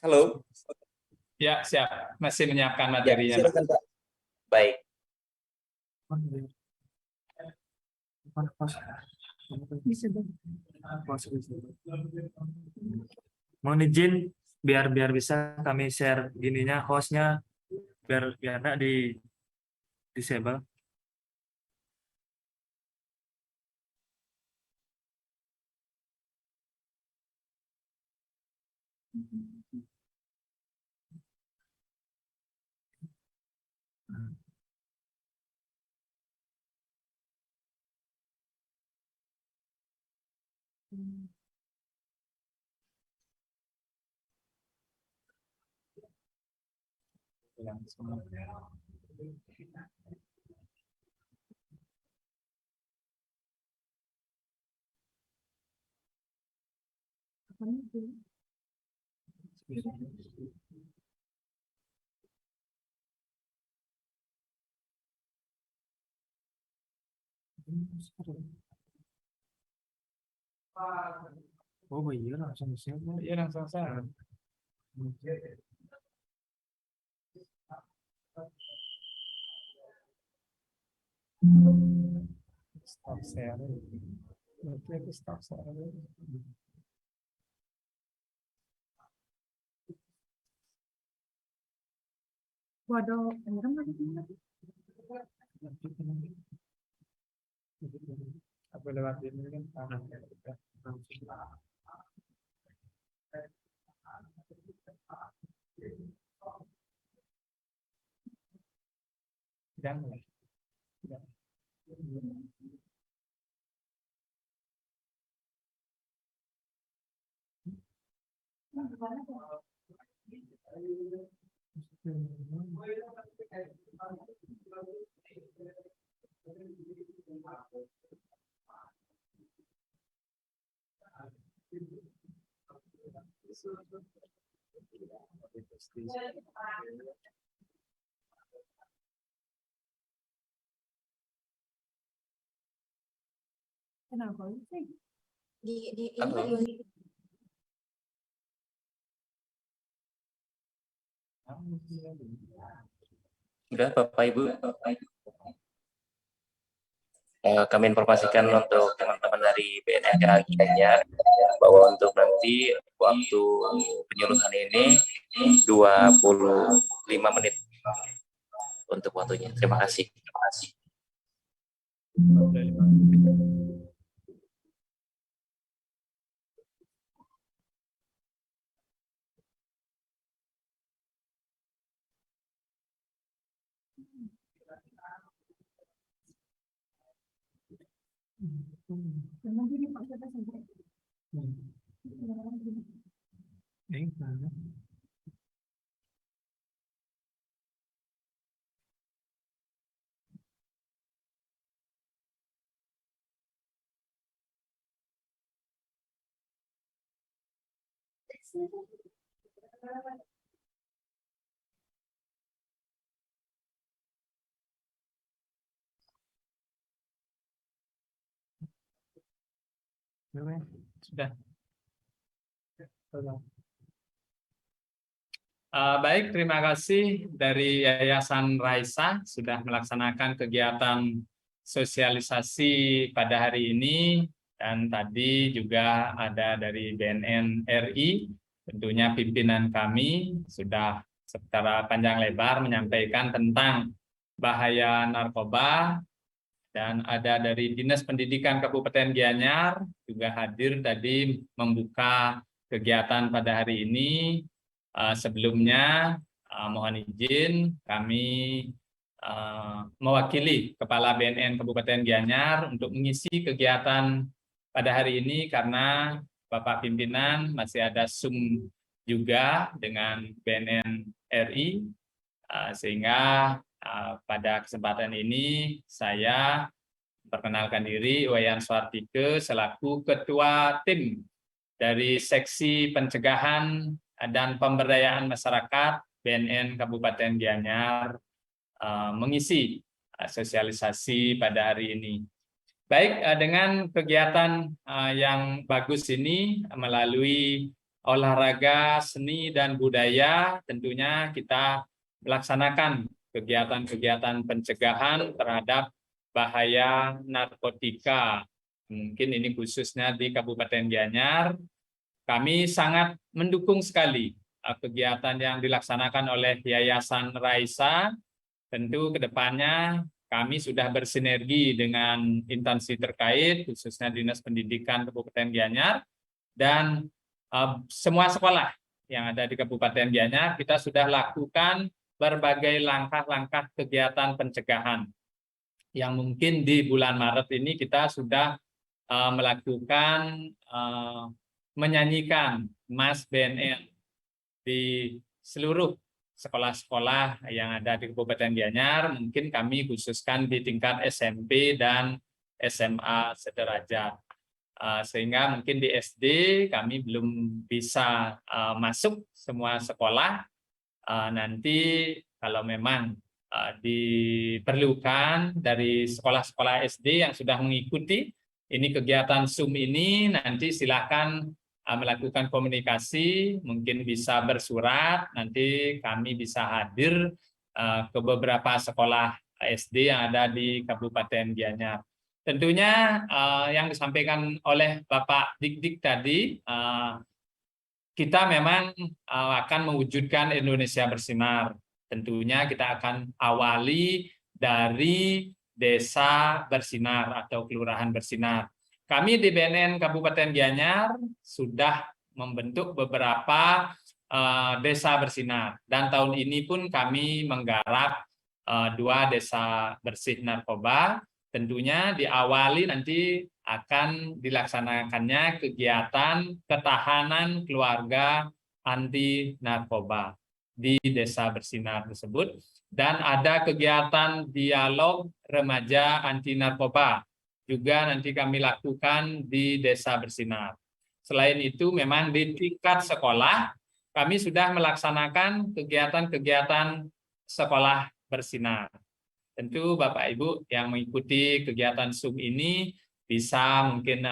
Halo. Ya, siap. Masih menyiapkan Ya, materinya, Pak. silakan, Pak. Baik. Mohon izin biar bisa kami share gininya hostnya biar nggak di disable. Oh iya langsung siapa? Iya, langsung saya. Stop share. Oke, stop share. Waduh, Aku lewat ini kan. Jangan. kenapa sih? Di Halo. Sudah, Bapak Ibu. Kami informasikan untuk teman-teman dari BNN Gianyar bahwa untuk nanti waktu penyuluhan ini 25 menit untuk waktunya. Terima kasih. Terima kasih. Sudah. Baik, terima kasih dari Yayasan Raisa sudah melaksanakan kegiatan sosialisasi pada hari ini, dan tadi juga ada dari BNN RI, tentunya pimpinan kami sudah secara panjang lebar menyampaikan tentang bahaya narkoba, dan ada dari Dinas Pendidikan Kabupaten Gianyar juga hadir tadi membuka kegiatan pada hari ini. Sebelumnya mohon izin kami mewakili Kepala BNN Kabupaten Gianyar untuk mengisi kegiatan pada hari ini karena Bapak Pimpinan masih ada Zoom juga dengan BNN RI, sehingga pada kesempatan ini saya perkenalkan diri, Wayan Suartike selaku Ketua Tim dari Seksi Pencegahan dan Pemberdayaan Masyarakat BNN Kabupaten Gianyar mengisi sosialisasi pada hari ini. Baik, dengan kegiatan yang bagus ini melalui olahraga, seni, dan budaya, tentunya kita melaksanakan kegiatan-kegiatan pencegahan terhadap bahaya narkotika. Mungkin ini khususnya di Kabupaten Gianyar. Kami sangat mendukung sekali kegiatan yang dilaksanakan oleh Yayasan Raisa. Tentu ke depannya kami sudah bersinergi dengan instansi terkait, khususnya Dinas Pendidikan Kabupaten Gianyar, dan semua sekolah yang ada di Kabupaten Gianyar, kita sudah lakukan berbagai langkah-langkah kegiatan pencegahan. Yang mungkin di bulan Maret ini kita sudah melakukan menyanyikan Mas BNN di seluruh sekolah-sekolah yang ada di Kabupaten Gianyar. Mungkin kami khususkan di tingkat SMP dan SMA sederajat. Sehingga mungkin di SD kami belum bisa masuk semua sekolah. Nanti kalau memang diperlukan dari sekolah-sekolah SD yang sudah mengikuti ini kegiatan Zoom ini, nanti silakan melakukan komunikasi, mungkin bisa bersurat, nanti kami bisa hadir ke beberapa sekolah SD yang ada di Kabupaten Gianyar. Tentunya yang disampaikan oleh Bapak Dik-Dik tadi, kita memang akan mewujudkan Indonesia Bersinar. Tentunya kita akan awali dari Desa Bersinar atau Kelurahan Bersinar. Kami di BNN Kabupaten Gianyar sudah membentuk beberapa desa bersinar. Dan tahun ini pun kami menggarap 2 desa bersih narkoba. Tentunya diawali nanti akan dilaksanakannya kegiatan ketahanan keluarga anti narkoba di Desa Bersinar tersebut, dan ada kegiatan dialog remaja anti narkoba juga nanti kami lakukan di Desa Bersinar. Selain itu memang di tingkat sekolah kami sudah melaksanakan kegiatan-kegiatan sekolah bersinar. Tentu Bapak Ibu yang mengikuti kegiatan Zoom ini bisa mungkin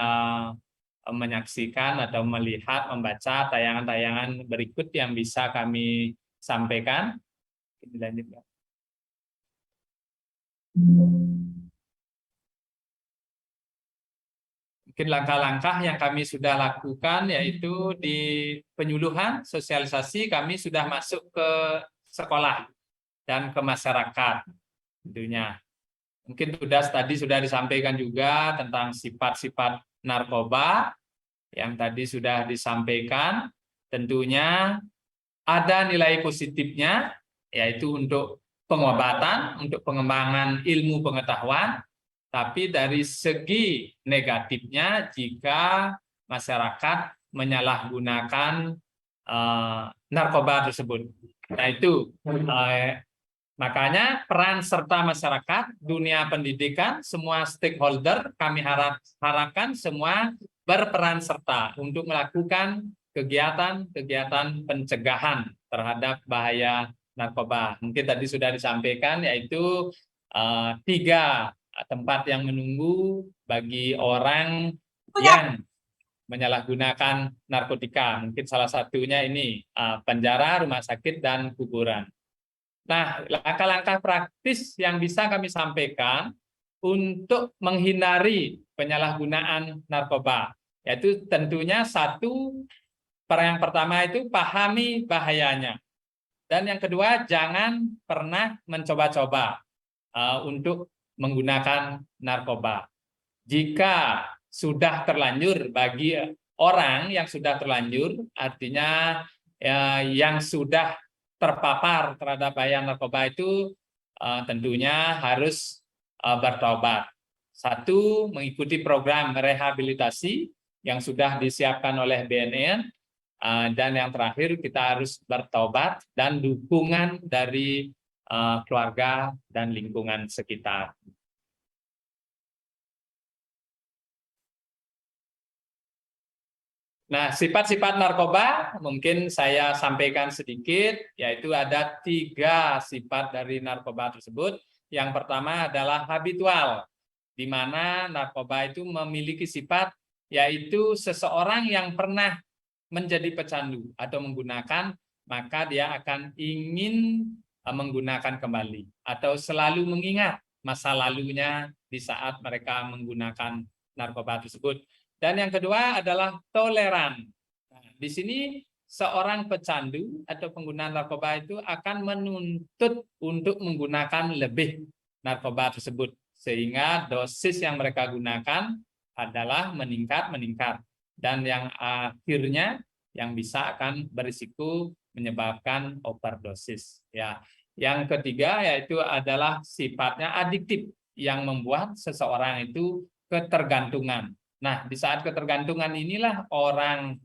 menyaksikan atau melihat, membaca tayangan-tayangan berikut yang bisa kami sampaikan. Dilanjutkan. Mungkin langkah-langkah yang kami sudah lakukan yaitu di penyuluhan, sosialisasi, kami sudah masuk ke sekolah dan ke masyarakat. Tentunya mungkin tadi sudah disampaikan juga tentang sifat-sifat narkoba yang tadi sudah disampaikan. Tentunya ada nilai positifnya yaitu untuk pengobatan, untuk pengembangan ilmu pengetahuan, tapi dari segi negatifnya jika masyarakat menyalahgunakan narkoba tersebut. Nah itu makanya peran serta masyarakat, dunia pendidikan, semua stakeholder kami harapkan semua berperan serta untuk melakukan kegiatan-kegiatan pencegahan terhadap bahaya narkoba. Mungkin tadi sudah disampaikan yaitu 3 tempat yang menunggu bagi orang yang menyalahgunakan narkotika. Mungkin salah satunya ini penjara, rumah sakit, dan kuburan. Nah, langkah-langkah praktis yang bisa kami sampaikan untuk menghindari penyalahgunaan narkoba, yaitu tentunya yang pertama itu pahami bahayanya. Dan yang kedua, jangan pernah mencoba-coba untuk menggunakan narkoba. Jika sudah terlanjur, bagi orang yang sudah terlanjur, artinya yang sudah terpapar terhadap bahaya narkoba itu tentunya harus bertobat. 1, mengikuti program rehabilitasi yang sudah disiapkan oleh BNN, dan yang terakhir kita harus bertobat dan dukungan dari keluarga dan lingkungan sekitar. Nah, sifat-sifat narkoba mungkin saya sampaikan sedikit, yaitu ada 3 sifat dari narkoba tersebut. Yang pertama adalah habitual, di mana narkoba itu memiliki sifat yaitu seseorang yang pernah menjadi pecandu atau menggunakan, maka dia akan ingin menggunakan kembali atau selalu mengingat masa lalunya di saat mereka menggunakan narkoba tersebut. Dan yang kedua adalah toleran. Nah, di sini seorang pecandu atau pengguna narkoba itu akan menuntut untuk menggunakan lebih narkoba tersebut, sehingga dosis yang mereka gunakan adalah meningkat, dan yang akhirnya yang bisa akan berisiko menyebabkan overdosis. Ya, yang ketiga yaitu adalah sifatnya adiktif yang membuat seseorang itu ketergantungan. Nah, di saat ketergantungan inilah orang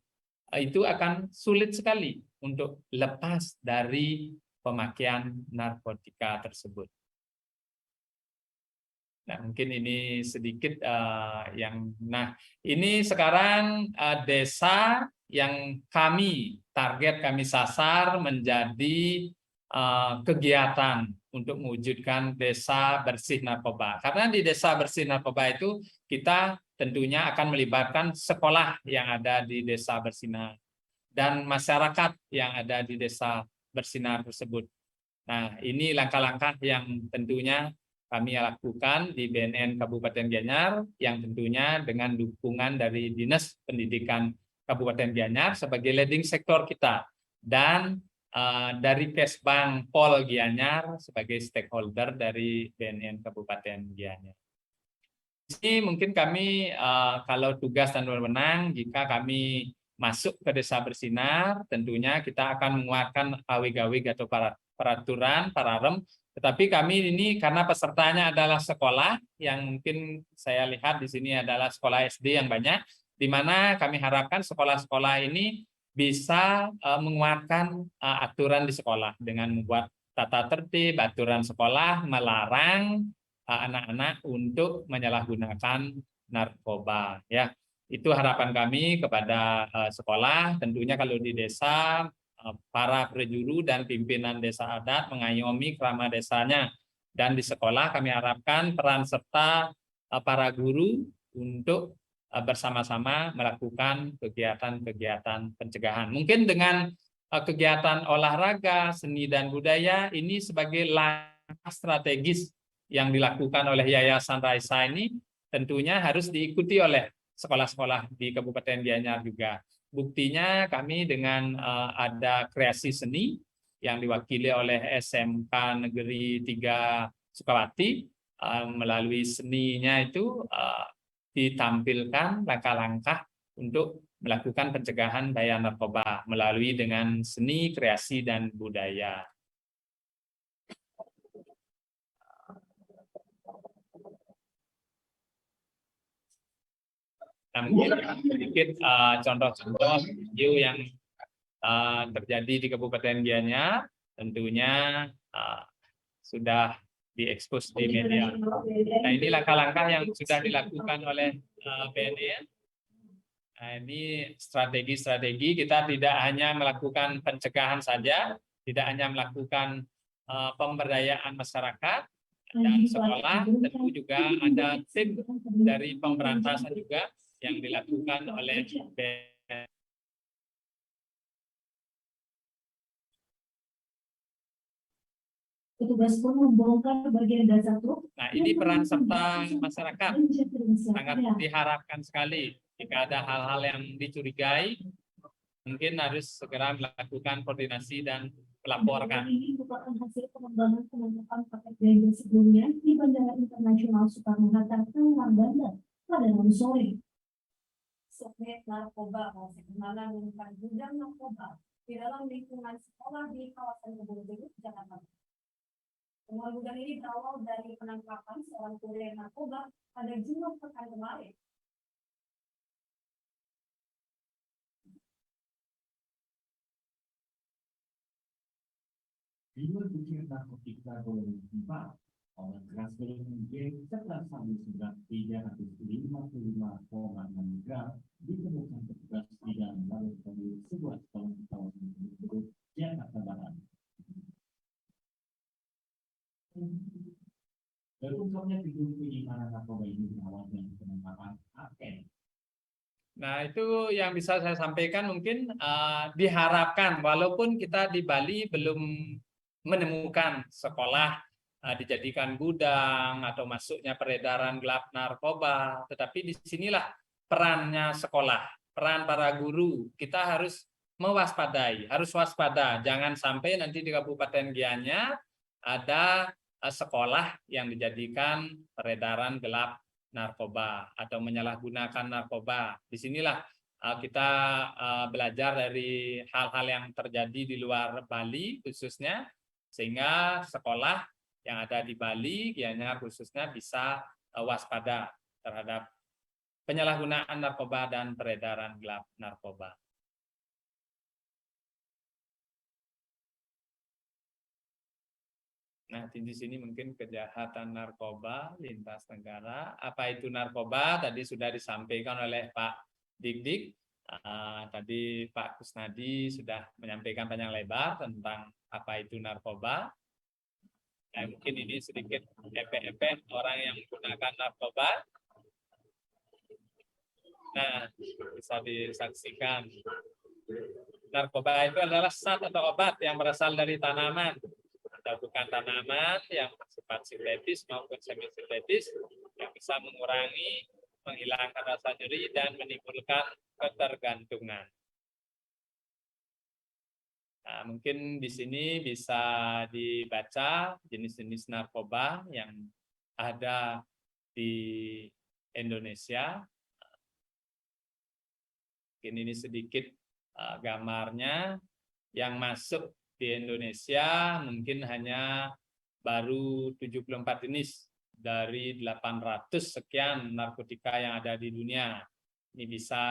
itu akan sulit sekali untuk lepas dari pemakaian narkotika tersebut. Nah, mungkin ini sedikit ini sekarang desa yang kami sasar menjadi kegiatan untuk mewujudkan desa bersih narkoba. Karena di desa bersih narkoba itu kita tentunya akan melibatkan sekolah yang ada di desa bersinar dan masyarakat yang ada di desa bersinar tersebut. Nah, ini langkah-langkah yang tentunya kami lakukan di BNN Kabupaten Gianyar, yang tentunya dengan dukungan dari Dinas Pendidikan Kabupaten Gianyar sebagai leading sektor kita, dan dari Kesbang Pol Gianyar sebagai stakeholder dari BNN Kabupaten Gianyar. Ini mungkin kami kalau tugas dan wewenang, jika kami masuk ke desa bersinar, tentunya kita akan menguatkan awig-awig atau peraturan, pararem. Tetapi kami ini karena pesertanya adalah sekolah, yang mungkin saya lihat di sini adalah sekolah SD yang banyak, di mana kami harapkan sekolah-sekolah ini bisa menguatkan aturan di sekolah dengan membuat tata tertib, aturan sekolah, melarang anak-anak untuk menyalahgunakan narkoba. Ya, itu harapan kami kepada sekolah. Tentunya kalau di desa, para prejuru dan pimpinan desa adat mengayomi kerama desanya, dan di sekolah kami harapkan peran serta para guru untuk bersama-sama melakukan kegiatan-kegiatan pencegahan. Mungkin dengan kegiatan olahraga, seni dan budaya ini sebagai langkah strategis yang dilakukan oleh Yayasan Raisa ini tentunya harus diikuti oleh sekolah-sekolah di Kabupaten Gianyar juga. Buktinya kami dengan ada kreasi seni yang diwakili oleh SMK Negeri 3 Sukawati, melalui seninya itu ditampilkan langkah-langkah untuk melakukan pencegahan bahaya narkoba melalui dengan seni, kreasi, dan budaya. Nah, mungkin sedikit contoh-contoh video yang terjadi di Kabupaten Gianyar, tentunya sudah diekspos di media. Nah, ini langkah-langkah yang sudah dilakukan oleh BNN. Nah, ini strategi-strategi, kita tidak hanya melakukan pencegahan saja, tidak hanya melakukan pemberdayaan masyarakat dan sekolah, tentu juga ada tim dari pemberantasan juga yang dilakukan oleh BNN. Petugas pun membongkar bagian dasar truk. Nah, ini peran serta masyarakat sangat diharapkan sekali. Jika ada hal-hal yang dicurigai, mungkin harus segera melakukan koordinasi dan melaporkan. Ini merupakan hasil pengembangan penangkapan paket ganja sebelumnya di Bandara Internasional Soekarno-Hatta, Tangerang, Banten pada Rabu sore. Subnet narkoba masih kenalan dengan gudang narkoba di dalam lingkungan sekolah di kawasan Kebun Jakarta. Temuan gudang ini berawal dari penangkapan seorang kurir narkoba pada Jumat pekan kemarin. Dua kucing narkotika golongan 4, orang keras golongan G serta sabu seberat 355,6 gram ditemukan petugas di dalam laboratorium sebuah sekolah di kawasan Kebun Jakarta Barat. Terungkapnya gedung penyimpanan narkoba ini berawal dari penangkapan AN Nah, itu yang bisa saya sampaikan mungkin diharapkan walaupun kita di Bali belum menemukan sekolah dijadikan gudang atau masuknya peredaran gelap narkoba, tetapi disinilah perannya sekolah, peran para guru. Kita harus mewaspadai, harus waspada, jangan sampai nanti di Kabupaten Gianyar ada sekolah yang dijadikan peredaran gelap narkoba atau menyalahgunakan narkoba. Disinilah kita belajar dari hal-hal yang terjadi di luar Bali khususnya, sehingga sekolah yang ada di Bali, Gianyar khususnya bisa waspada terhadap penyalahgunaan narkoba dan peredaran gelap narkoba. Nah, di sini mungkin kejahatan narkoba lintas negara. Apa itu narkoba? Tadi sudah disampaikan oleh Pak Dik-Dik. Tadi Pak Kusnadi sudah menyampaikan panjang lebar tentang apa itu narkoba. Nah, mungkin ini sedikit efek-efek orang yang menggunakan narkoba. Nah, bisa disaksikan. Narkoba itu adalah zat atau obat yang berasal dari tanaman atau bukan tanaman yang bersifat sintetis maupun semi sintetis yang bisa mengurangi, menghilangkan rasa nyeri dan menimbulkan ketergantungan. Nah, mungkin di sini bisa dibaca jenis-jenis narkoba yang ada di Indonesia. Mungkin ini sedikit gambarnya. Yang masuk di Indonesia mungkin hanya baru 74 jenis dari 800 sekian narkotika yang ada di dunia. Ini bisa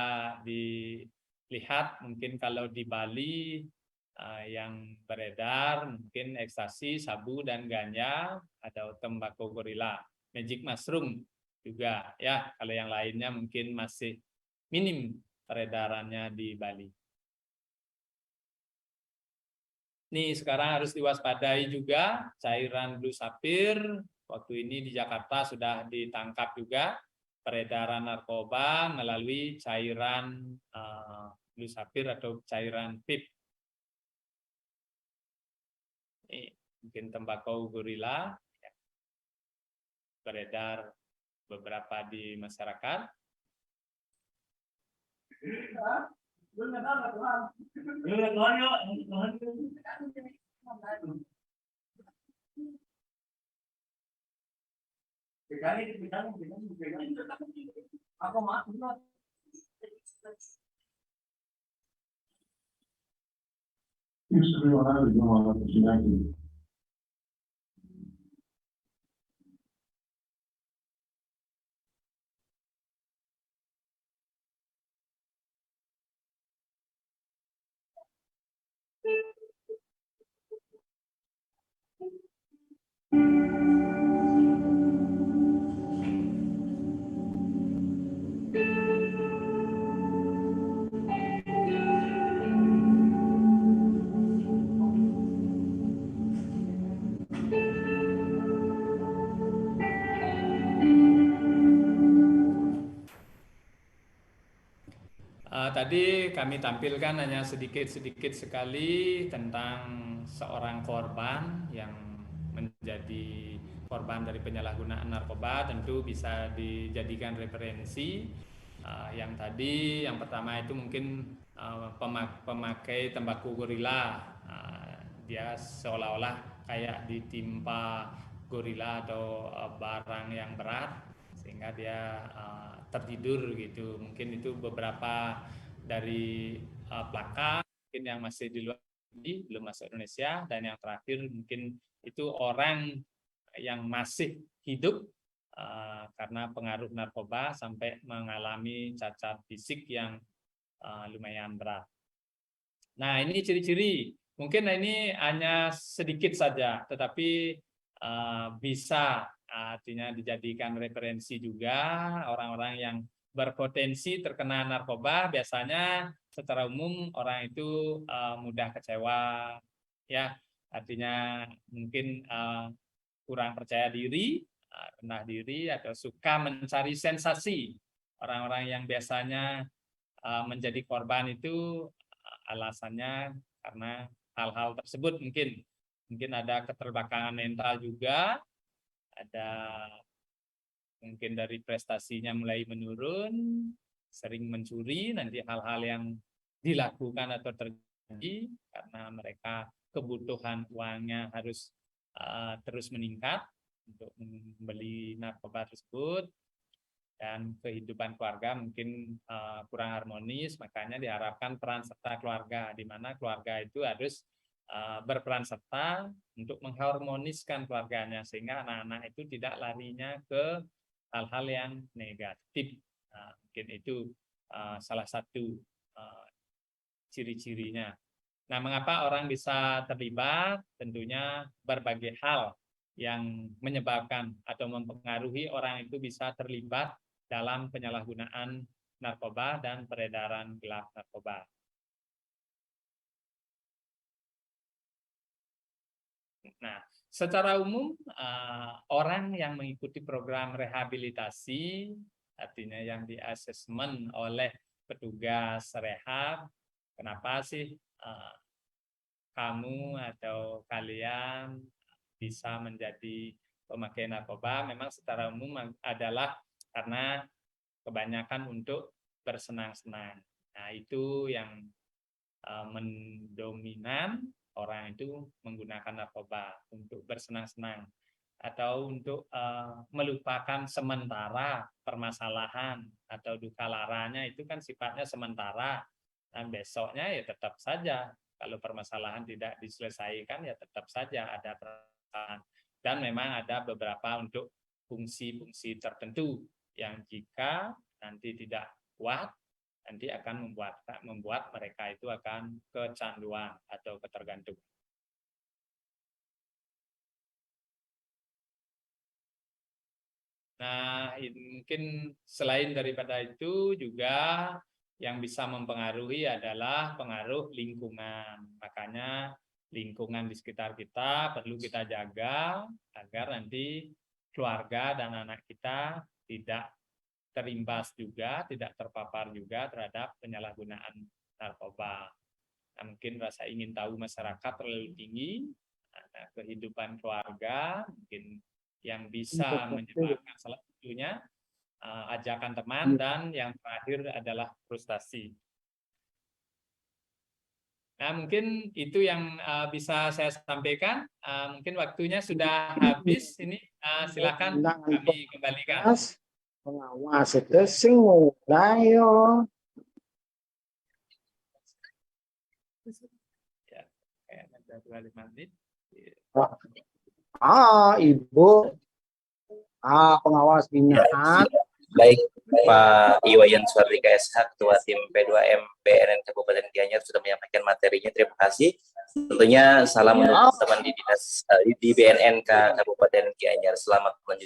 dilihat mungkin kalau di Bali yang beredar mungkin ekstasi, sabu, dan ganja, atau tembakau gorila, magic mushroom juga ya. Kalau yang lainnya mungkin masih minim peredarannya di Bali. Nih, sekarang harus diwaspadai juga cairan blue sapphire. Waktu ini di Jakarta sudah ditangkap juga peredaran narkoba melalui cairan blue sapphire atau cairan PIP. Ini mungkin tembakau gorila beredar beberapa di masyarakat. Tadi kami tampilkan hanya sedikit-sedikit sekali tentang seorang korban yang menjadi korban dari penyalahgunaan narkoba. Tentu bisa dijadikan referensi. Yang tadi, yang pertama itu mungkin pemakai tembakau gorila. Dia seolah-olah kayak ditimpa gorila atau barang yang berat, sehingga dia tertidur gitu. Mungkin itu beberapa dari plaka mungkin yang masih di luar negeri, belum masuk Indonesia, dan yang terakhir mungkin itu orang yang masih hidup karena pengaruh narkoba sampai mengalami cacat fisik yang lumayan berat. Nah, ini ciri-ciri. Mungkin ini hanya sedikit saja, tetapi bisa artinya dijadikan referensi juga. Orang-orang yang berpotensi terkena narkoba biasanya secara umum orang itu mudah kecewa, ya, artinya mungkin kurang percaya diri, rendah diri, atau suka mencari sensasi. Orang-orang yang biasanya menjadi korban itu alasannya karena hal-hal tersebut, mungkin ada keterbelakangan mental juga, ada mungkin dari prestasinya mulai menurun, sering mencuri, nanti hal-hal yang dilakukan atau terjadi karena mereka kebutuhan uangnya harus terus meningkat untuk membeli narkoba tersebut, dan kehidupan keluarga mungkin kurang harmonis, makanya diharapkan peran serta keluarga, di mana keluarga itu harus berperan serta untuk mengharmoniskan keluarganya sehingga anak-anak itu tidak larinya ke hal-hal yang negatif. Mungkin itu salah satu ciri-cirinya. Nah, mengapa orang bisa terlibat? Tentunya berbagai hal yang menyebabkan atau mempengaruhi orang itu bisa terlibat dalam penyalahgunaan narkoba dan peredaran gelap narkoba. Nah, secara umum orang yang mengikuti program rehabilitasi, artinya yang di-asesmen oleh petugas rehab, kenapa sih kamu atau kalian bisa menjadi pemakai narkoba? Memang secara umum adalah karena kebanyakan untuk bersenang-senang. Nah, itu yang mendominan orang itu menggunakan narkoba untuk bersenang-senang atau untuk melupakan sementara permasalahan atau duka laranya, itu kan sifatnya sementara, dan besoknya ya tetap saja kalau permasalahan tidak diselesaikan ya tetap saja ada permasalahan. Dan memang ada beberapa untuk fungsi-fungsi tertentu yang jika nanti tidak kuat, nanti akan membuat mereka itu akan kecanduan atau ketergantungan. Nah, mungkin selain daripada itu juga yang bisa mempengaruhi adalah pengaruh lingkungan. Makanya lingkungan di sekitar kita perlu kita jaga agar nanti keluarga dan anak kita tidak terimbas juga, tidak terpapar juga terhadap penyalahgunaan narkoba. Nah, mungkin rasa ingin tahu masyarakat terlalu tinggi, kehidupan keluarga mungkin yang bisa menyebabkan salah satunya ajakan teman, dan yang terakhir adalah frustasi. Nah, mungkin itu yang bisa saya sampaikan. Mungkin waktunya sudah habis. Ini silakan kami kembalikan. Pengawas itu sing mulai yo. Ya, kayaknya sudah 25 menit. Ibu. Pengawas binaan. Baik, Pak Iwayan Suardika SH, Ketua Tim P2M BNN Kabupaten Gianyar sudah menyampaikan materinya. Terima kasih. Tentunya salam untuk teman di dinas di BNN Kabupaten Gianyar. Selamat melanjutkan.